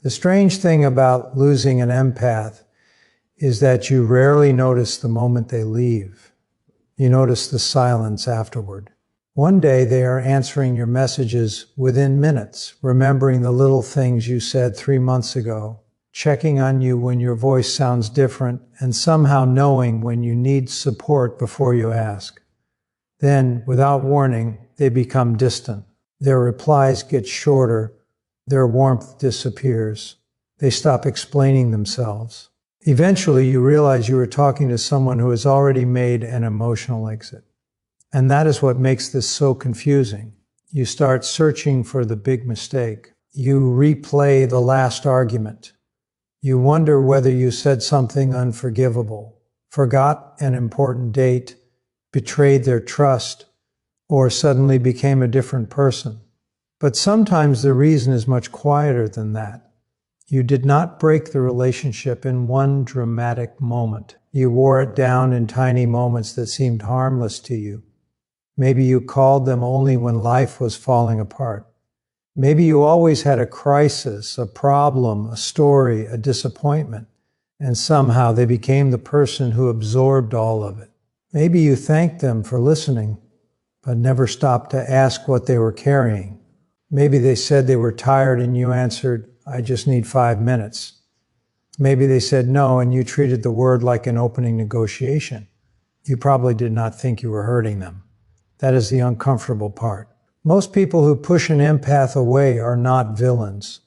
The strange thing about losing an empath is that you rarely notice the moment they leave. You notice the silence afterward. One day they are answering your messages within minutes, remembering the little things you said 3 months ago, checking on you when your voice sounds different, and somehow knowing when you need support before you ask. Then, without warning, they become distant. Their replies get shorter, their warmth disappears. They stop explaining themselves. Eventually, you realize you were talking to someone who has already made an emotional exit. And that is what makes this so confusing. You start searching for the big mistake. You replay the last argument. You wonder whether you said something unforgivable, forgot an important date, betrayed their trust, or suddenly became a different person. But sometimes the reason is much quieter than that. You did not break the relationship in one dramatic moment. You wore it down in tiny moments that seemed harmless to you. Maybe you called them only when life was falling apart. Maybe you always had a crisis, a problem, a story, a disappointment, and somehow they became the person who absorbed all of it. Maybe you thanked them for listening, but never stopped to ask what they were carrying. Maybe they said they were tired and you answered, "I just need 5 minutes." Maybe they said no and you treated the word like an opening negotiation. You probably did not think you were hurting them. That is the uncomfortable part. Most people who push an empath away are not villains.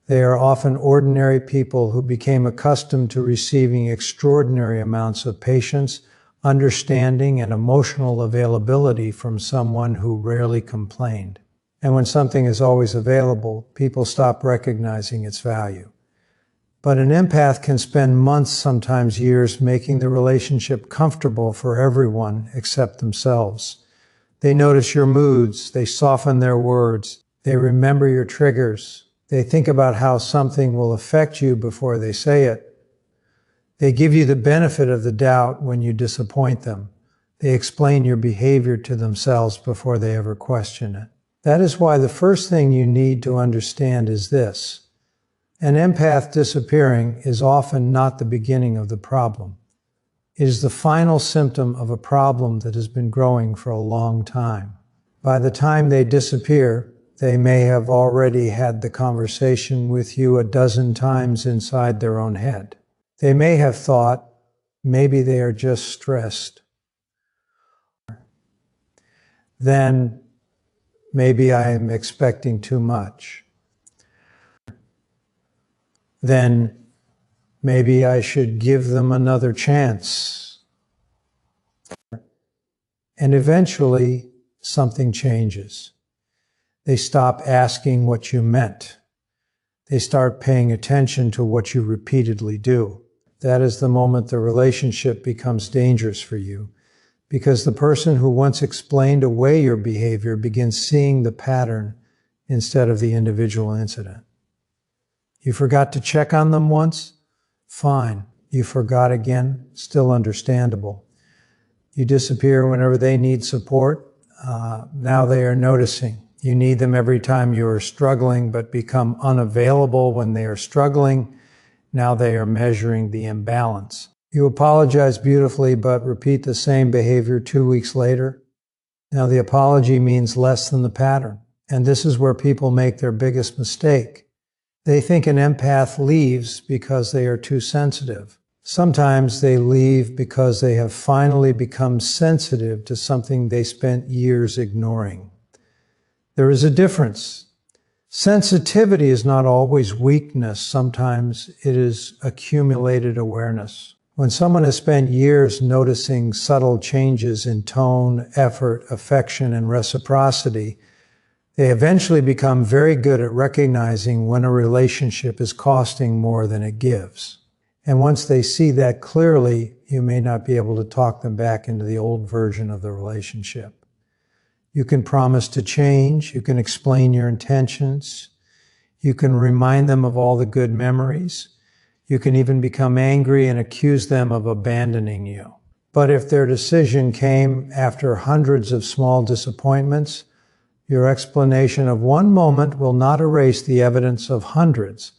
They are often ordinary people who became accustomed to receiving extraordinary amounts of patience, understanding, and emotional availability from someone who rarely complained. And when something is always available, people stop recognizing its value. But an empath can spend months, sometimes years, making the relationship comfortable for everyone except themselves. They notice your moods, they soften their words, they remember your triggers, they think about how something will affect you before they say it. They give you the benefit of the doubt when you disappoint them. They explain your behavior to themselves before they ever question it. That is why the first thing you need to understand is this. An empath disappearing is often not the beginning of the problem. It is the final symptom of a problem that has been growing for a long time. By the time they disappear, they may have already had the conversation with you a dozen times inside their own head. They may have thought, maybe they are just stressed. Then, maybe I am expecting too much. Then, maybe I should give them another chance. And eventually, something changes. They stop asking what you meant. They start paying attention to what you repeatedly do. That is the moment the relationship becomes dangerous for you, because the person who once explained away your behavior begins seeing the pattern instead of the individual incident. You forgot to check on them once? Fine. You forgot again? Still understandable. You disappear whenever they need support? Now they are noticing. You need them every time you are struggling, but become unavailable when they are struggling. Now they are measuring the imbalance. You apologize beautifully, but repeat the same behavior 2 weeks later. Now the apology means less than the pattern. And this is where people make their biggest mistake. They think an empath leaves because they are too sensitive. Sometimes they leave because they have finally become sensitive to something they spent years ignoring. There is a difference. Sensitivity is not always weakness. Sometimes it is accumulated awareness. When someone has spent years noticing subtle changes in tone, effort, affection, and reciprocity, they eventually become very good at recognizing when a relationship is costing more than it gives. And once they see that clearly, you may not be able to talk them back into the old version of the relationship. You can promise to change, you can explain your intentions, you can remind them of all the good memories, you can even become angry and accuse them of abandoning you. But if their decision came after hundreds of small disappointments, your explanation of one moment will not erase the evidence of hundreds.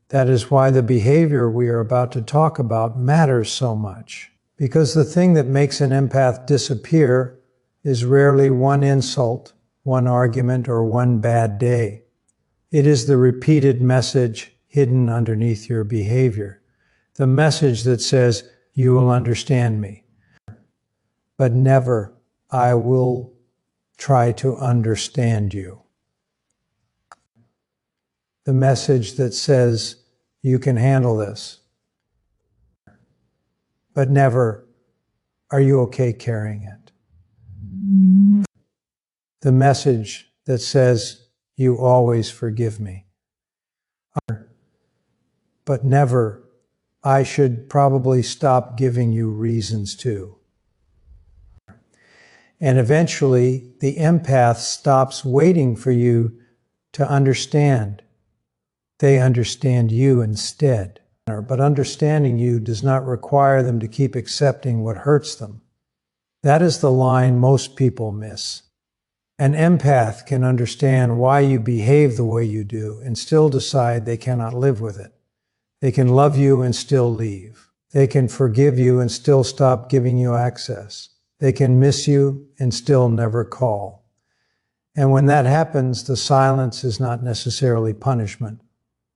That is why the behavior we are about to talk about matters so much. Because the thing that makes an empath disappear is rarely one insult, one argument, or one bad day. It is the repeated message hidden underneath your behavior. The message that says, "You will understand me," but never, "I will try to understand you." The message that says, "You can handle this," but never, "Are you okay carrying it?" The message that says, "You always forgive me," but never, "I should probably stop giving you reasons to." And eventually, the empath stops waiting for you to understand. They understand you instead. But understanding you does not require them to keep accepting what hurts them. That is the line most people miss. An empath can understand why you behave the way you do and still decide they cannot live with it. They can love you and still leave. They can forgive you and still stop giving you access. They can miss you and still never call. And when that happens, the silence is not necessarily punishment.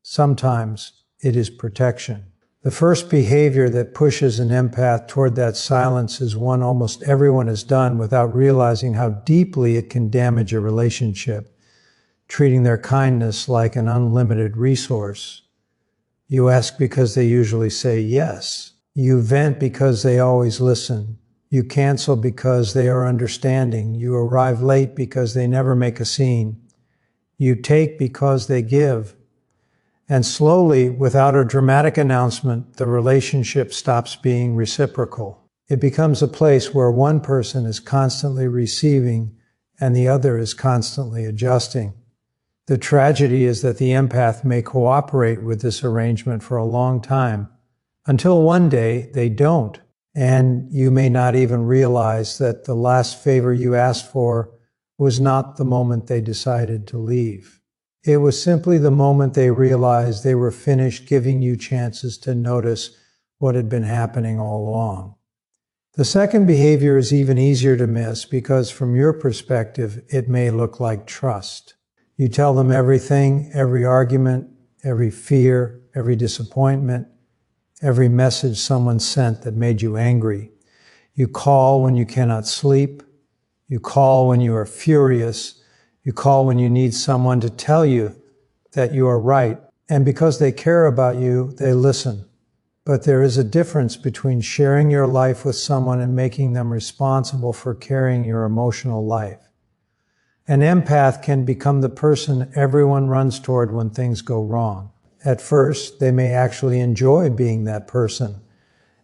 Sometimes it is protection. The first behavior that pushes an empath toward that silence is one almost everyone has done without realizing how deeply it can damage a relationship, treating their kindness like an unlimited resource. You ask because they usually say yes. You vent because they always listen. You cancel because they are understanding. You arrive late because they never make a scene. You take because they give. And slowly, without a dramatic announcement, the relationship stops being reciprocal. It becomes a place where one person is constantly receiving and the other is constantly adjusting. The tragedy is that the empath may cooperate with this arrangement for a long time, until one day they don't, and you may not even realize that the last favor you asked for was not the moment they decided to leave. It was simply the moment they realized they were finished giving you chances to notice what had been happening all along. The second behavior is even easier to miss because from your perspective, it may look like trust. You tell them everything, every argument, every fear, every disappointment, every message someone sent that made you angry. You call when you cannot sleep. You call when you are furious. You call when you need someone to tell you that you are right. And because they care about you, they listen. But there is a difference between sharing your life with someone and making them responsible for carrying your emotional life. An empath can become the person everyone runs toward when things go wrong. At first, they may actually enjoy being that person.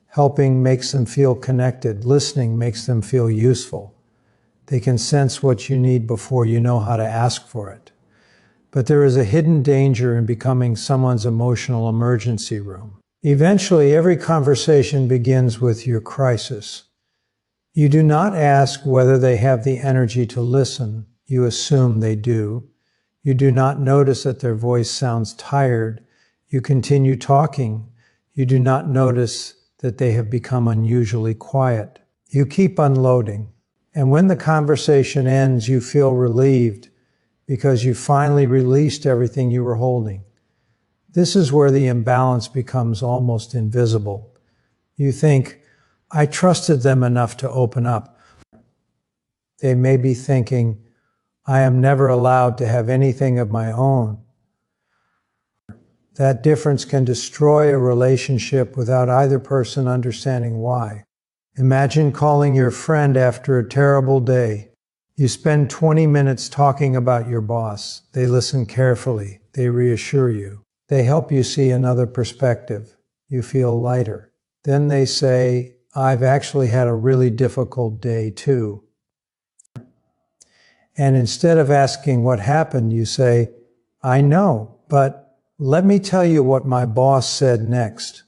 Helping makes them feel connected. Listening makes them feel useful. They can sense what you need before you know how to ask for it. But there is a hidden danger in becoming someone's emotional emergency room. Eventually, every conversation begins with your crisis. You do not ask whether they have the energy to listen. You assume they do. You do not notice that their voice sounds tired. You continue talking. You do not notice that they have become unusually quiet. You keep unloading. And when the conversation ends, you feel relieved because you finally released everything you were holding. This is where the imbalance becomes almost invisible. You think, I trusted them enough to open up. They may be thinking, I am never allowed to have anything of my own. That difference can destroy a relationship without either person understanding why. Imagine calling your friend after a terrible day. You spend 20 minutes talking about your boss. They listen carefully. They reassure you. They help you see another perspective. You feel lighter. Then they say, I've actually had a really difficult day too. And instead of asking what happened, you say, I know, but let me tell you what my boss said next.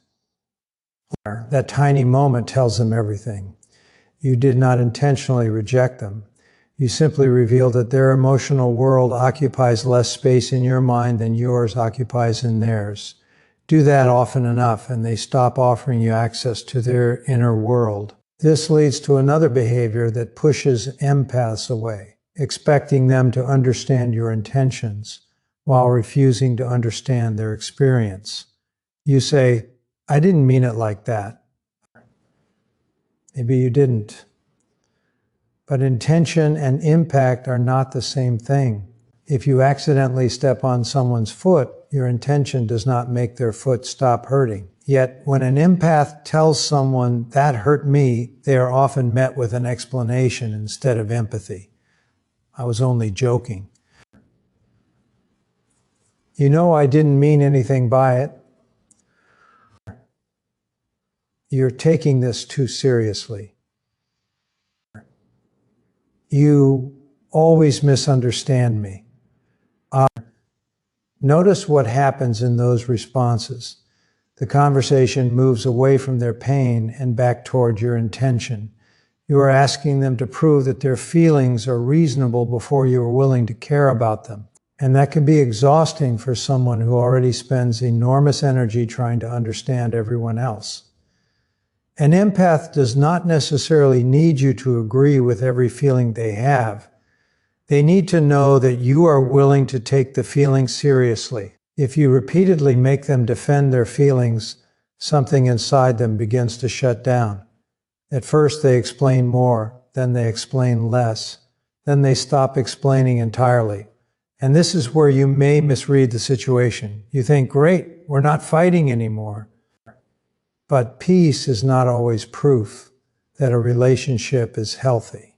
That tiny moment tells them everything. You did not intentionally reject them. You simply reveal that their emotional world occupies less space in your mind than yours occupies in theirs. Do that often enough and they stop offering you access to their inner world. This leads to another behavior that pushes empaths away, expecting them to understand your intentions while refusing to understand their experience. You say, "I didn't mean it like that." Maybe you didn't. But intention and impact are not the same thing. If you accidentally step on someone's foot, your intention does not make their foot stop hurting. Yet, when an empath tells someone, "That hurt me," they are often met with an explanation instead of empathy. "I was only joking." "You know, I didn't mean anything by it." "You're taking this too seriously." "You always misunderstand me." Notice what happens in those responses. The conversation moves away from their pain and back toward your intention. You are asking them to prove that their feelings are reasonable before you are willing to care about them. And that can be exhausting for someone who already spends enormous energy trying to understand everyone else. An empath does not necessarily need you to agree with every feeling they have. They need to know that you are willing to take the feeling seriously. If you repeatedly make them defend their feelings, something inside them begins to shut down. At first they explain more, then they explain less, then they stop explaining entirely. And this is where you may misread the situation. You think, "Great, we're not fighting anymore." But peace is not always proof that a relationship is healthy.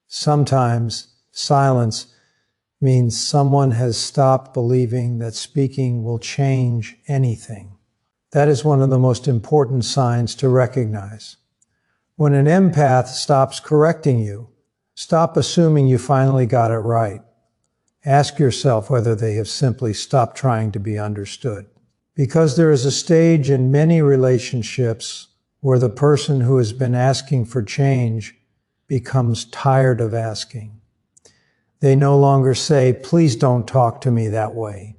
Sometimes silence means someone has stopped believing that speaking will change anything. That is one of the most important signs to recognize. When an empath stops correcting you, stop assuming you finally got it right. Ask yourself whether they have simply stopped trying to be understood. Because there is a stage in many relationships where the person who has been asking for change becomes tired of asking. They no longer say, "Please don't talk to me that way."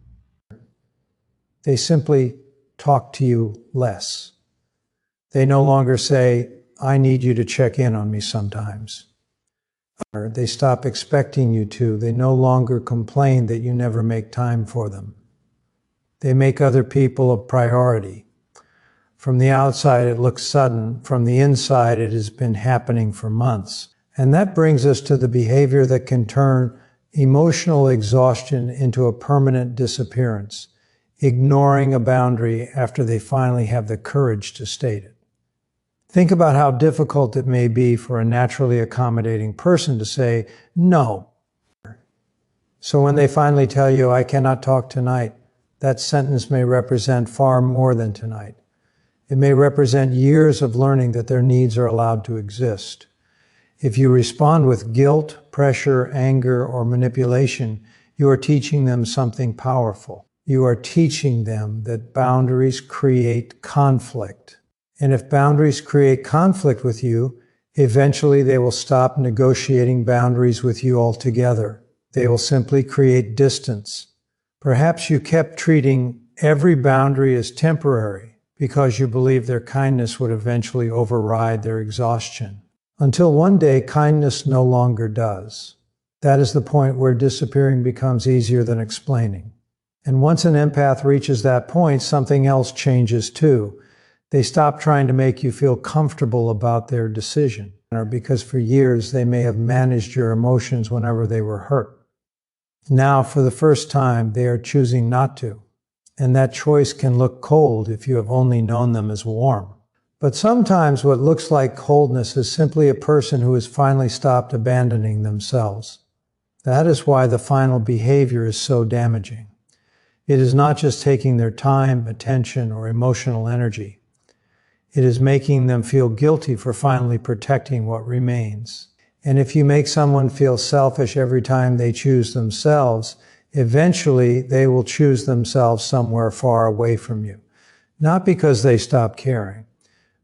They simply talk to you less. They no longer say, "I need you to check in on me sometimes." Or they stop expecting you to. They no longer complain that you never make time for them. They make other people a priority. From the outside, it looks sudden. From the inside, it has been happening for months. And that brings us to the behavior that can turn emotional exhaustion into a permanent disappearance, ignoring a boundary after they finally have the courage to state it. Think about how difficult it may be for a naturally accommodating person to say no. So when they finally tell you, "I cannot talk tonight," that sentence may represent far more than tonight. It may represent years of learning that their needs are allowed to exist. If you respond with guilt, pressure, anger, or manipulation, you are teaching them something powerful. You are teaching them that boundaries create conflict. And if boundaries create conflict with you, eventually they will stop negotiating boundaries with you altogether. They will simply create distance. Perhaps you kept treating every boundary as temporary because you believed their kindness would eventually override their exhaustion. Until one day, kindness no longer does. That is the point where disappearing becomes easier than explaining. And once an empath reaches that point, something else changes too. They stop trying to make you feel comfortable about their decision, or because for years they may have managed your emotions whenever they were hurt. Now, for the first time, they are choosing not to. And that choice can look cold if you have only known them as warm. But sometimes what looks like coldness is simply a person who has finally stopped abandoning themselves. That is why the final behavior is so damaging. It is not just taking their time, attention, or emotional energy. It is making them feel guilty for finally protecting what remains. And if you make someone feel selfish every time they choose themselves, eventually they will choose themselves somewhere far away from you. Not because they stopped caring,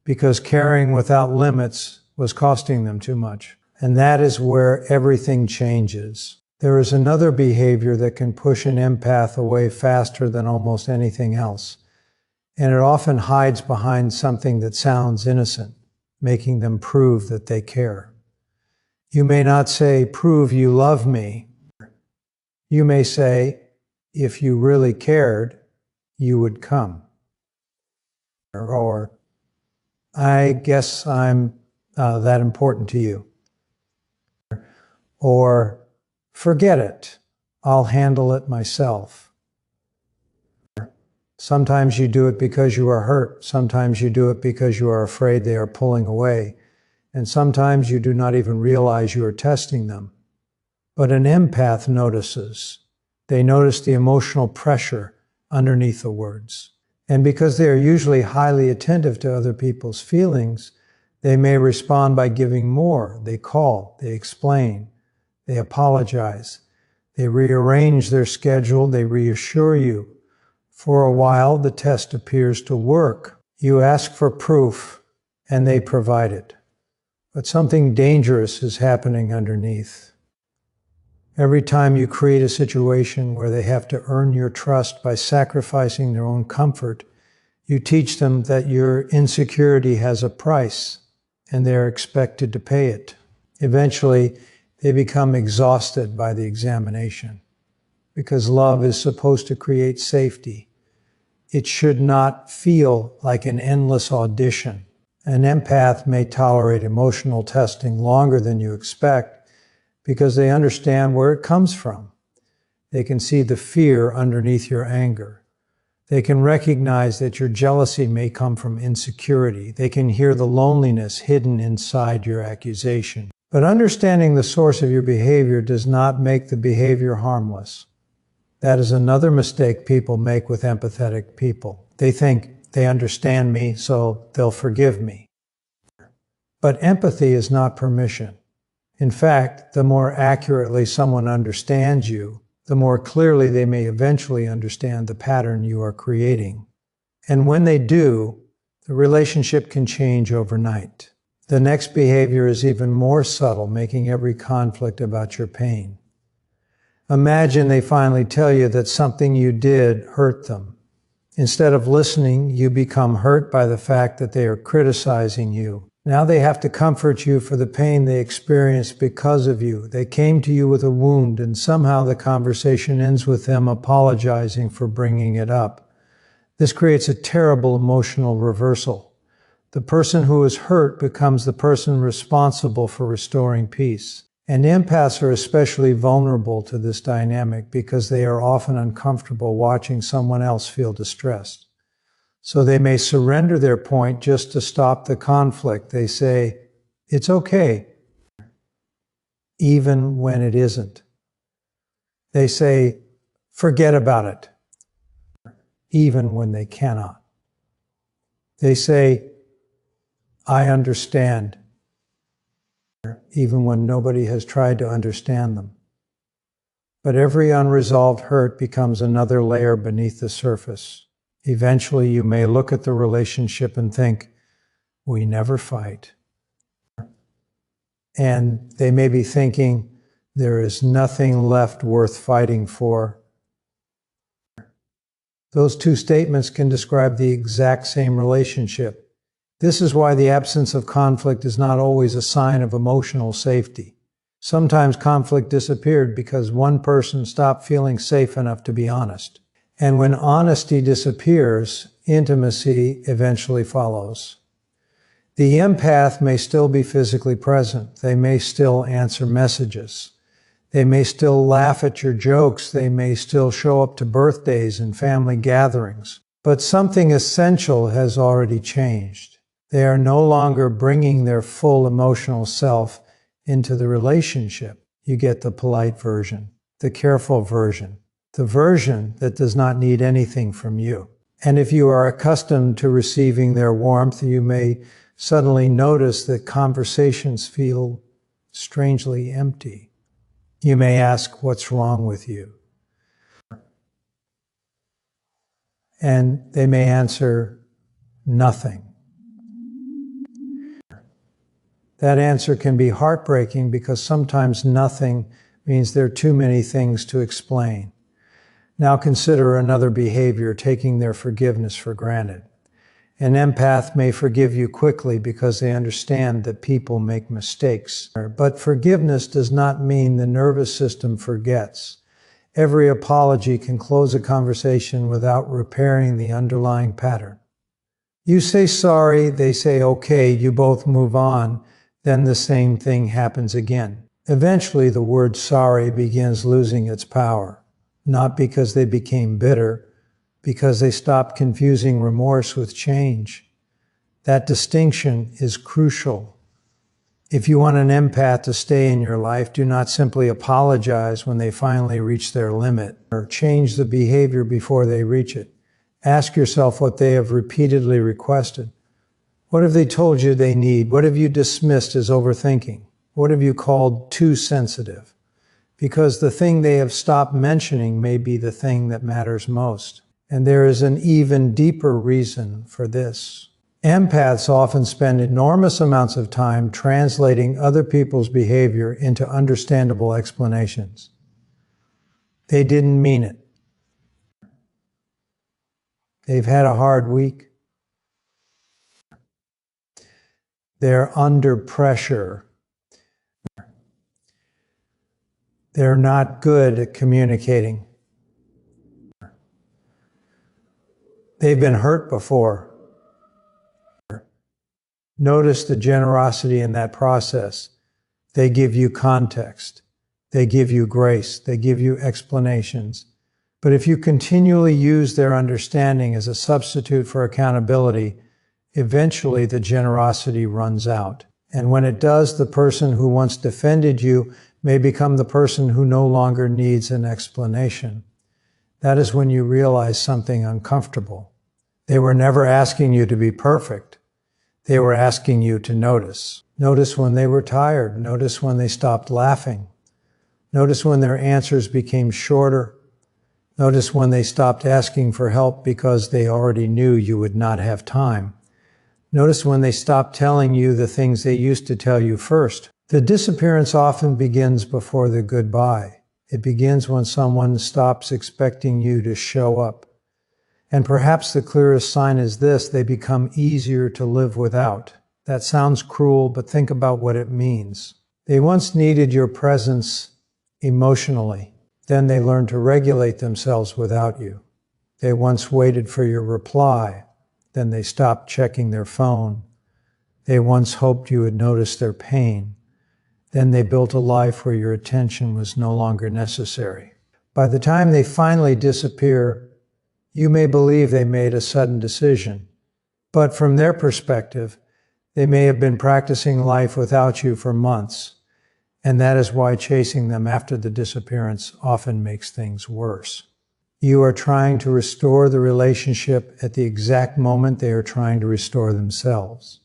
because caring without limits was costing them too much. And that is where everything changes. There is another behavior that can push an empath away faster than almost anything else. And it often hides behind something that sounds innocent, making them prove that they care. You may not say, "Prove you love me." You may say, "If you really cared, you would come." Or, "I guess I'm that important to you." Or, "Forget it. I'll handle it myself." Sometimes you do it because you are hurt. Sometimes you do it because you are afraid they are pulling away. And sometimes you do not even realize you are testing them. But an empath notices. They notice the emotional pressure underneath the words. And because they are usually highly attentive to other people's feelings, they may respond by giving more. They call, they explain, they apologize, they rearrange their schedule, they reassure you. For a while, the test appears to work. You ask for proof, and they provide it. But something dangerous is happening underneath. Every time you create a situation where they have to earn your trust by sacrificing their own comfort, you teach them that your insecurity has a price, and they're expected to pay it. Eventually, they become exhausted by the examination, because love is supposed to create safety. It should not feel like an endless audition. An empath may tolerate emotional testing longer than you expect because they understand where it comes from. They can see the fear underneath your anger. They can recognize that your jealousy may come from insecurity. They can hear the loneliness hidden inside your accusation. But understanding the source of your behavior does not make the behavior harmless. That is another mistake people make with empathetic people. They think they understand me, so they'll forgive me. But empathy is not permission. In fact, the more accurately someone understands you, the more clearly they may eventually understand the pattern you are creating. And when they do, the relationship can change overnight. The next behavior is even more subtle, making every conflict about your pain. Imagine they finally tell you that something you did hurt them. Instead of listening, you become hurt by the fact that they are criticizing you. Now they have to comfort you for the pain they experienced because of you. They came to you with a wound, and somehow the conversation ends with them apologizing for bringing it up. This creates a terrible emotional reversal. The person who is hurt becomes the person responsible for restoring peace. And empaths are especially vulnerable to this dynamic because they are often uncomfortable watching someone else feel distressed. So they may surrender their point just to stop the conflict. They say, "It's okay," even when it isn't. They say, "Forget about it," even when they cannot. They say, "I understand," even when nobody has tried to understand them. But every unresolved hurt becomes another layer beneath the surface. Eventually, you may look at the relationship and think, "We never fight." And they may be thinking, "There is nothing left worth fighting for." Those two statements can describe the exact same relationship. This is why the absence of conflict is not always a sign of emotional safety. Sometimes conflict disappeared because one person stopped feeling safe enough to be honest. And when honesty disappears, intimacy eventually follows. The empath may still be physically present. They may still answer messages. They may still laugh at your jokes. They may still show up to birthdays and family gatherings. But something essential has already changed. They are no longer bringing their full emotional self into the relationship. You get the polite version, the careful version, the version that does not need anything from you. And if you are accustomed to receiving their warmth, you may suddenly notice that conversations feel strangely empty. You may ask, "What's wrong with you?" And they may answer, "Nothing." That answer can be heartbreaking because sometimes nothing means there are too many things to explain. Now consider another behavior, taking their forgiveness for granted. An empath may forgive you quickly because they understand that people make mistakes. But forgiveness does not mean the nervous system forgets. Every apology can close a conversation without repairing the underlying pattern. You say sorry, they say okay, you both move on, then the same thing happens again. Eventually, the word sorry begins losing its power, not because they became bitter, because they stopped confusing remorse with change. That distinction is crucial. If you want an empath to stay in your life, do not simply apologize when they finally reach their limit, or change the behavior before they reach it. Ask yourself what they have repeatedly requested. What have they told you they need? What have you dismissed as overthinking? What have you called too sensitive? Because the thing they have stopped mentioning may be the thing that matters most. And there is an even deeper reason for this. Empaths often spend enormous amounts of time translating other people's behavior into understandable explanations. They didn't mean it. They've had a hard week. They're under pressure. They're not good at communicating. They've been hurt before. Notice the generosity in that process. They give you context. They give you grace. They give you explanations. But if you continually use their understanding as a substitute for accountability, eventually the generosity runs out. And when it does, the person who once defended you may become the person who no longer needs an explanation. That is when you realize something uncomfortable. They were never asking you to be perfect. They were asking you to notice. Notice when they were tired. Notice when they stopped laughing. Notice when their answers became shorter. Notice when they stopped asking for help because they already knew you would not have time. Notice when they stopped telling you the things they used to tell you first. The disappearance often begins before the goodbye. It begins when someone stops expecting you to show up. And perhaps the clearest sign is this: they become easier to live without. That sounds cruel, but think about what it means. They once needed your presence emotionally. Then they learned to regulate themselves without you. They once waited for your reply. Then they stopped checking their phone. They once hoped you would notice their pain. Then they built a life where your attention was no longer necessary. By the time they finally disappear, you may believe they made a sudden decision. But from their perspective, they may have been practicing life without you for months. And that is why chasing them after the disappearance often makes things worse. You are trying to restore the relationship at the exact moment they are trying to restore themselves.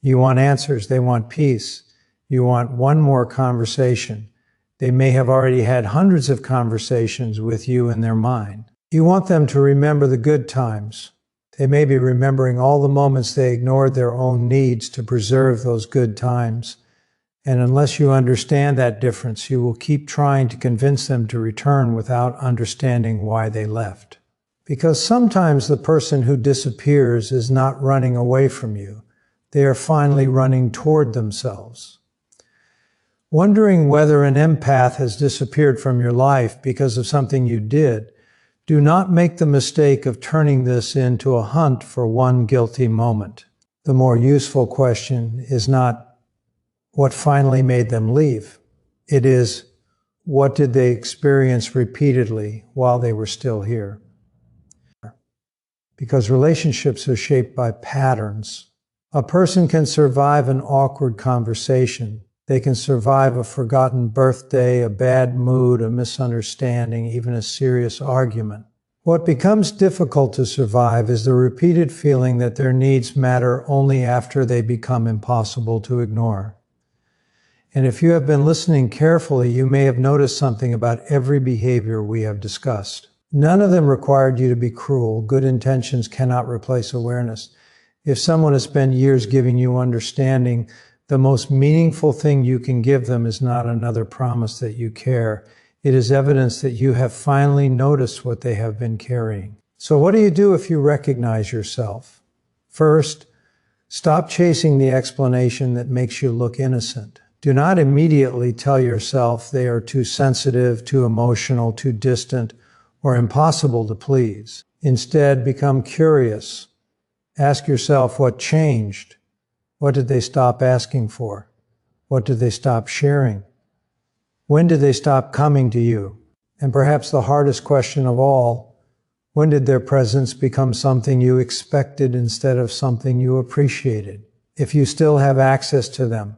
You want answers, they want peace. You want one more conversation. They may have already had hundreds of conversations with you in their mind. You want them to remember the good times. They may be remembering all the moments they ignored their own needs to preserve those good times. And unless you understand that difference, you will keep trying to convince them to return without understanding why they left. Because sometimes the person who disappears is not running away from you. They are finally running toward themselves. Wondering whether an empath has disappeared from your life because of something you did, do not make the mistake of turning this into a hunt for one guilty moment. The more useful question is not what finally made them leave. It is, what did they experience repeatedly while they were still here? Because relationships are shaped by patterns. A person can survive an awkward conversation. They can survive a forgotten birthday, a bad mood, a misunderstanding, even a serious argument. What becomes difficult to survive is the repeated feeling that their needs matter only after they become impossible to ignore. And if you have been listening carefully, you may have noticed something about every behavior we have discussed. None of them required you to be cruel. Good intentions cannot replace awareness. If someone has spent years giving you understanding, the most meaningful thing you can give them is not another promise that you care. It is evidence that you have finally noticed what they have been carrying. So what do you do if you recognize yourself? First, stop chasing the explanation that makes you look innocent. Do not immediately tell yourself they are too sensitive, too emotional, too distant, or impossible to please. Instead, become curious. Ask yourself what changed. What did they stop asking for? What did they stop sharing? When did they stop coming to you? And perhaps the hardest question of all, when did their presence become something you expected instead of something you appreciated? If you still have access to them,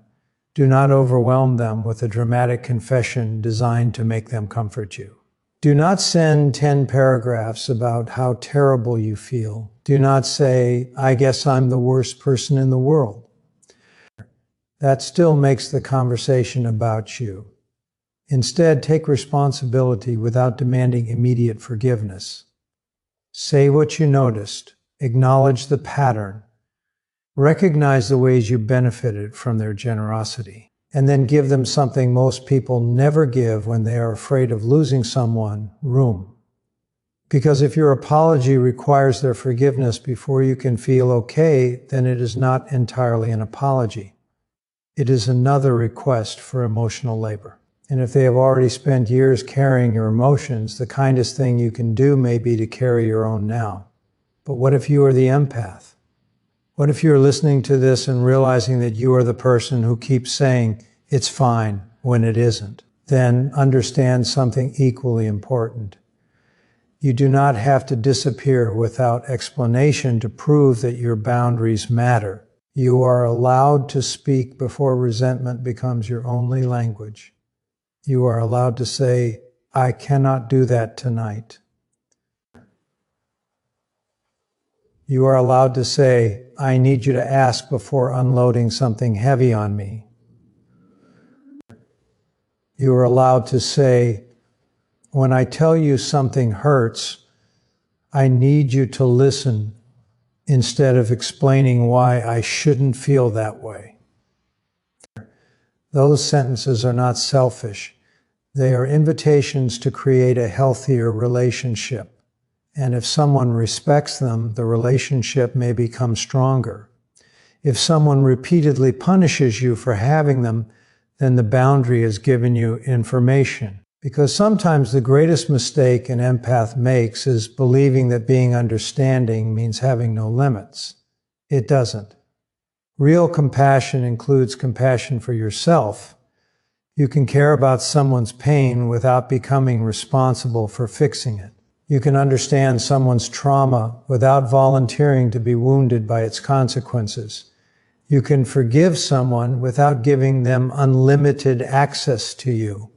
do not overwhelm them with a dramatic confession designed to make them comfort you. Do not send 10 paragraphs about how terrible you feel. Do not say, I guess I'm the worst person in the world. That still makes the conversation about you. Instead, take responsibility without demanding immediate forgiveness. Say what you noticed. Acknowledge the pattern. Recognize the ways you benefited from their generosity. And then give them something most people never give when they are afraid of losing someone: room. Because if your apology requires their forgiveness before you can feel okay, then it is not entirely an apology. It is another request for emotional labor. And if they have already spent years carrying your emotions, the kindest thing you can do may be to carry your own now. But what if you are the empath? What if you are listening to this and realizing that you are the person who keeps saying, it's fine, when it isn't? Then understand something equally important. You do not have to disappear without explanation to prove that your boundaries matter. You are allowed to speak before resentment becomes your only language. You are allowed to say, I cannot do that tonight. You are allowed to say, I need you to ask before unloading something heavy on me. You are allowed to say, when I tell you something hurts, I need you to listen instead of explaining why I shouldn't feel that way. Those sentences are not selfish. They are invitations to create a healthier relationship. And if someone respects them, the relationship may become stronger. If someone repeatedly punishes you for having them, then the boundary has given you information. Because sometimes the greatest mistake an empath makes is believing that being understanding means having no limits. It doesn't. Real compassion includes compassion for yourself. You can care about someone's pain without becoming responsible for fixing it. You can understand someone's trauma without volunteering to be wounded by its consequences. You can forgive someone without giving them unlimited access to you.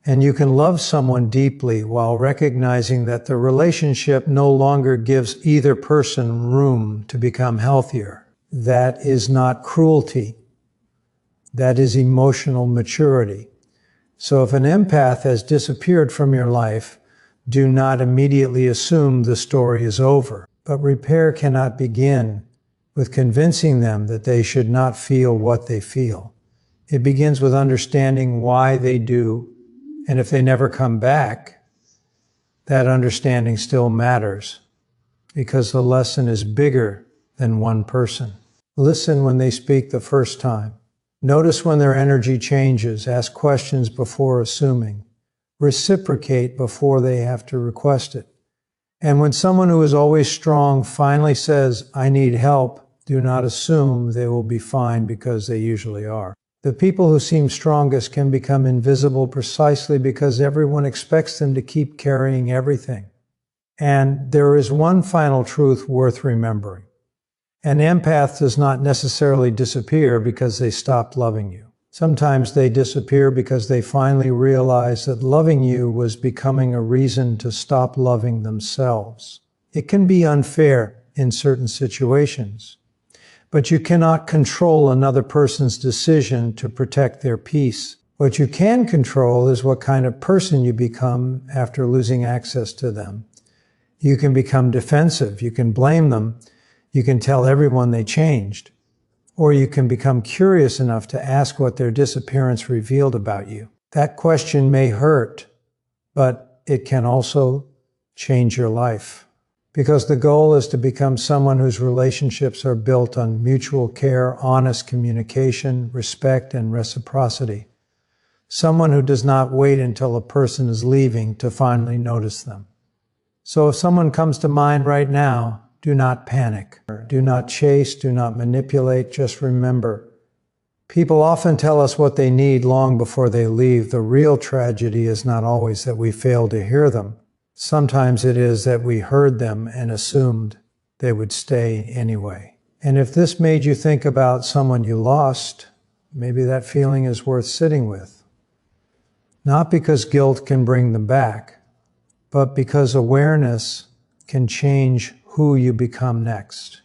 And you can love someone deeply while recognizing that the relationship no longer gives either person room to become healthier. That is not cruelty. That is emotional maturity. So if an empath has disappeared from your life, do not immediately assume the story is over. But repair cannot begin with convincing them that they should not feel what they feel. It begins with understanding why they do, and if they never come back, that understanding still matters, because the lesson is bigger than one person. Listen when they speak the first time. Notice when their energy changes. Ask questions before assuming. Reciprocate before they have to request it. And when someone who is always strong finally says, I need help, do not assume they will be fine, because they usually are. The people who seem strongest can become invisible precisely because everyone expects them to keep carrying everything. And there is one final truth worth remembering. An empath does not necessarily disappear because they stopped loving you. Sometimes they disappear because they finally realize that loving you was becoming a reason to stop loving themselves. It can be unfair in certain situations, but you cannot control another person's decision to protect their peace. What you can control is what kind of person you become after losing access to them. You can become defensive, you can blame them, you can tell everyone they changed. Or you can become curious enough to ask what their disappearance revealed about you. That question may hurt, but it can also change your life. Because the goal is to become someone whose relationships are built on mutual care, honest communication, respect, and reciprocity. Someone who does not wait until a person is leaving to finally notice them. So if someone comes to mind right now, do not panic. Do not chase, do not manipulate. Just remember, people often tell us what they need long before they leave. The real tragedy is not always that we fail to hear them. Sometimes it is that we heard them and assumed they would stay anyway. And if this made you think about someone you lost, maybe that feeling is worth sitting with. Not because guilt can bring them back, but because awareness can change who you become next.